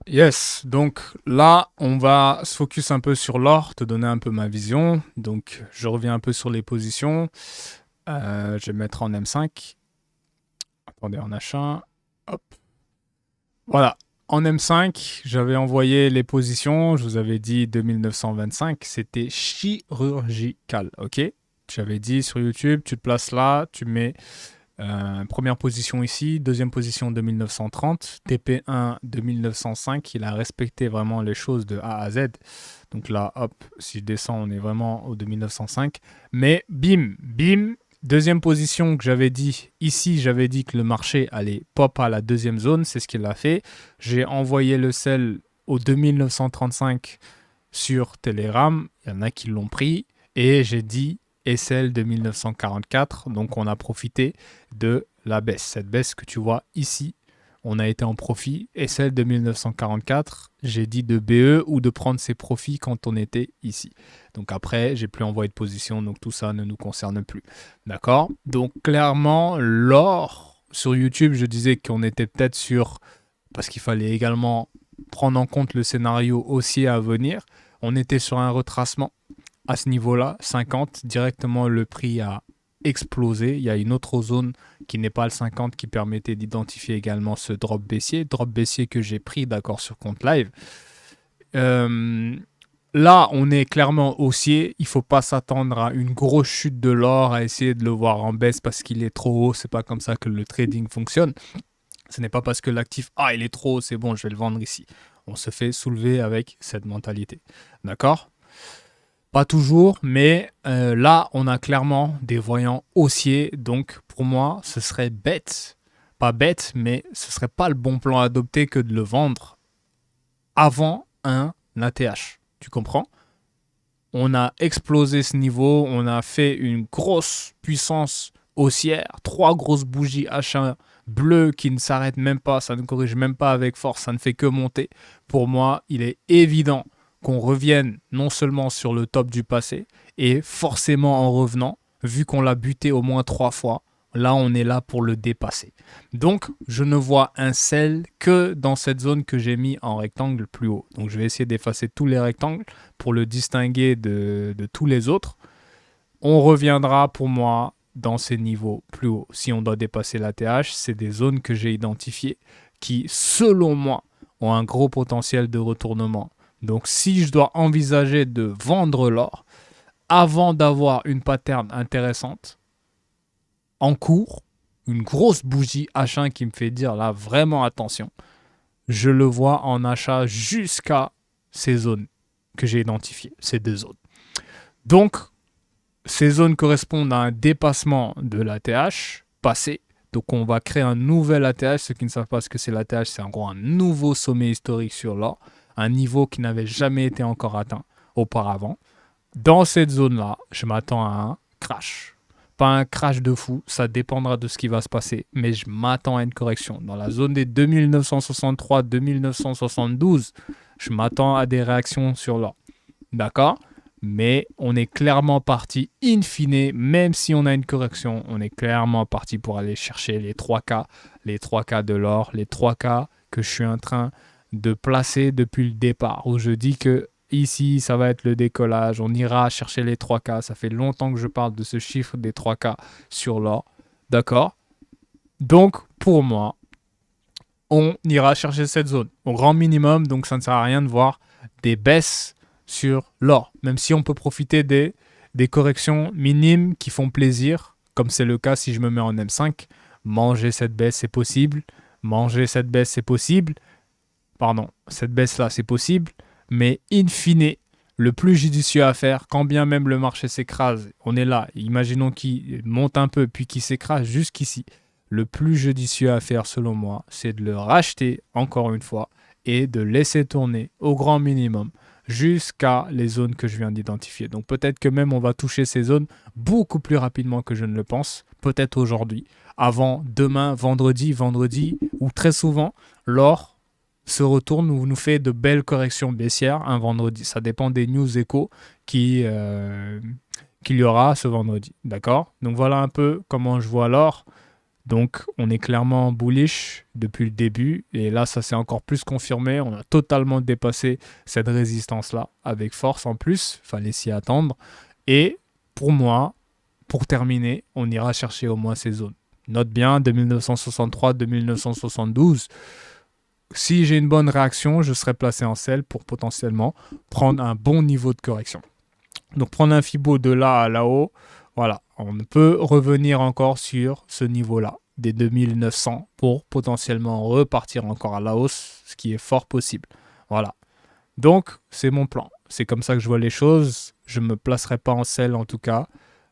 Yes, donc là, on va se focus un peu sur l'or, te donner un peu ma vision. Donc, je reviens un peu sur les positions. Je vais mettre en M5. Attendez, en H1. Hop. Voilà. En M5, j'avais envoyé les positions. Je vous avais dit 2925. C'était chirurgical. OK? J'avais dit sur YouTube, tu te places là, tu mets première position ici, deuxième position 2930, TP1 2905, il a respecté vraiment les choses de A à Z. Donc là, hop, si je descends, on est vraiment au 2905. Mais bim, bim, deuxième position que j'avais dit, ici j'avais dit que le marché allait pop à la deuxième zone, c'est ce qu'il a fait. J'ai envoyé le sell au 2935 sur Telegram, il y en a qui l'ont pris, et j'ai dit SL de 1944, donc on a profité de la baisse. Cette baisse que tu vois ici, on a été en profit. SL de 1944, j'ai dit de BE ou de prendre ses profits quand on était ici. Donc après, j'ai plus envoyé de position, donc tout ça ne nous concerne plus. D'accord? Donc clairement, l'or sur YouTube, je disais qu'on était peut-être sur, parce qu'il fallait également prendre en compte le scénario haussier à venir. On était sur un retracement à ce niveau-là, 50, directement le prix a explosé. Il y a une autre zone qui n'est pas le 50 qui permettait d'identifier également ce drop baissier que j'ai pris d'accord sur compte live. Euh, Là, on est clairement haussier. Il ne faut pas s'attendre à une grosse chute de l'or, à essayer de le voir en baisse parce qu'il est trop haut. C'est pas comme ça que le trading fonctionne. Ce n'est pas parce que l'actif, il est trop haut, c'est bon, je vais le vendre ici. On se fait soulever avec cette mentalité. D'accord? Pas toujours, mais là, on a clairement des voyants haussiers. Donc, pour moi, ce serait bête. Pas bête, mais ce serait pas le bon plan à adopter que de le vendre avant un ATH. Tu comprends? On a explosé ce niveau, on a fait une grosse puissance haussière, trois grosses bougies H1 bleues qui ne s'arrêtent même pas, ça ne corrige même pas avec force, ça ne fait que monter. Pour moi, il est évident qu'on revienne non seulement sur le top du passé, et forcément en revenant, vu qu'on l'a buté au moins trois fois, là on est là pour le dépasser. Donc je ne vois un sell que dans cette zone que j'ai mis en rectangle plus haut. Donc je vais essayer d'effacer tous les rectangles pour le distinguer de tous les autres. On reviendra pour moi dans ces niveaux plus hauts. Si on doit dépasser la TH, c'est des zones que j'ai identifiées qui, selon moi, ont un gros potentiel de retournement. Donc si je dois envisager de vendre l'or avant d'avoir une pattern intéressante en cours, une grosse bougie H1 qui me fait dire là vraiment attention, je le vois en achat jusqu'à ces zones que j'ai identifiées, ces deux zones. Donc, ces zones correspondent à un dépassement de l'ATH passé. Donc, on va créer un nouvel ATH. Ceux qui ne savent pas ce que c'est l'ATH, c'est en gros un nouveau sommet historique sur l'or, un niveau qui n'avait jamais été encore atteint auparavant. Dans cette zone-là, je m'attends à un crash. Pas un crash de fou, ça dépendra de ce qui va se passer, mais je m'attends à une correction. Dans la zone des 2963-2972, je m'attends à des réactions sur l'or. D'accord? Mais on est clairement parti, in fine, même si on a une correction, on est clairement parti pour aller chercher les 3K de l'or, les 3K que je suis en train de placer depuis le départ, où je dis que ici, ça va être le décollage, on ira chercher les 3K, ça fait longtemps que je parle de ce chiffre des 3K sur l'or, d'accord? Donc, pour moi, on ira chercher cette zone au grand minimum, donc ça ne sert à rien de voir des baisses sur l'or, même si on peut profiter des corrections minimes qui font plaisir, comme c'est le cas si je me mets en M5, manger cette baisse c'est possible, manger cette baisse c'est possible, pardon, cette baisse-là c'est possible, mais in fine, le plus judicieux à faire, quand bien même le marché s'écrase, on est là, imaginons qu'il monte un peu puis qu'il s'écrase jusqu'ici, le plus judicieux à faire selon moi, c'est de le racheter encore une fois et de laisser tourner au grand minimum jusqu'à les zones que je viens d'identifier. Donc peut-être que même on va toucher ces zones beaucoup plus rapidement que je ne le pense, peut-être aujourd'hui, avant demain, vendredi, ou très souvent, l'or se retourne ou nous fait de belles corrections baissières un vendredi. Ça dépend des news échos qu'il y aura ce vendredi. D'accord? Donc voilà un peu comment je vois l'or. Donc, on est clairement bullish depuis le début. Et là, ça s'est encore plus confirmé. On a totalement dépassé cette résistance-là avec force en plus. Fallait s'y attendre. Et pour moi, pour terminer, on ira chercher au moins ces zones. Note bien, 2963, 2972. Si j'ai une bonne réaction, je serai placé en sell pour potentiellement prendre un bon niveau de correction. Donc, prendre un Fibo de là à là-haut, voilà, on peut revenir encore sur ce niveau-là, des 2900, pour potentiellement repartir encore à la hausse, ce qui est fort possible. Voilà. Donc, c'est mon plan. C'est comme ça que je vois les choses. Je ne me placerai pas en sell, en tout cas,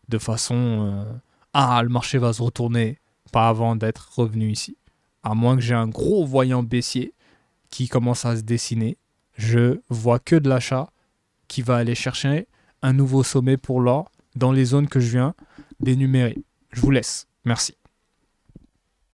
de façon le marché va se retourner, pas avant d'être revenu ici. À moins que j'ai un gros voyant baissier qui commence à se dessiner, je vois que de l'achat qui va aller chercher un nouveau sommet pour l'or dans les zones que je viens d'énumérer. Je vous laisse. Merci.